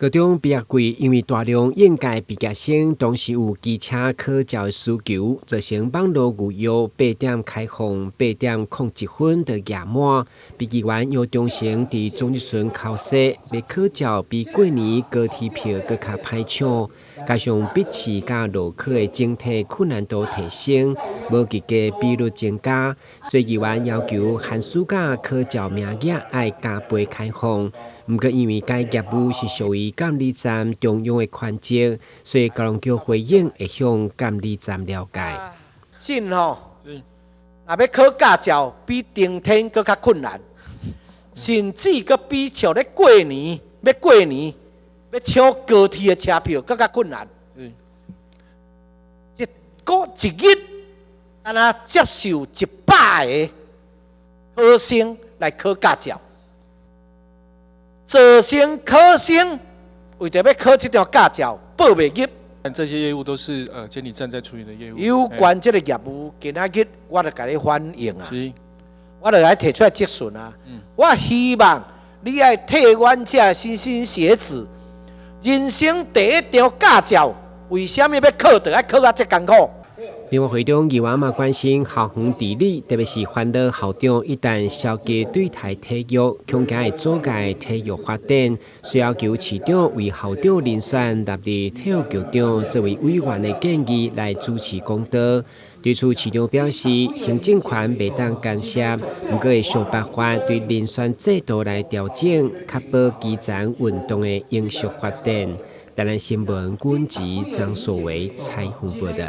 高中畢業季因為大量應屆畢業生當時有機車考照的需求，造成網絡預約8點開放，8點01分就額滿。筆記員姚忠成在總日順考試，要考照比過年高鐵票更加歹搶，加上筆試甲路考的整體困難度提升，無及格比率增加，所以議員要求寒暑假考照名額要加倍開放。不過因為該業務是屬於監理站中央的權責，所以高雄橋回應會向監理站了解。真吼，若要考駕照比冬天更較困難，甚至閣比像咧過年要搶高鐵的車票更較困難。一日安那接受100個考生來考駕照。造成考生為着要考這張駕照報袂入，這些業務都是監理站在處理的業務。有關這個業務，今仔日我就甲你反映啊，我就來提出來質詢啊。我希望你愛替阮這莘莘學子，人生第一張駕照，為什麼要考？就要考啊這艱苦。另外，會中議員嘛關心校園治理，特別是歡樂校長一旦消極對待體育，恐驚會阻礙體育發展，需要求市長為校長遴選納入體育局長作為委員的建議來主持公道。對此，市長表示，行政權未當干涉，不過會想辦法對遴選制度來調整，確保基層運動的永續發展。台南新聞，阮吉張所為採訪報道。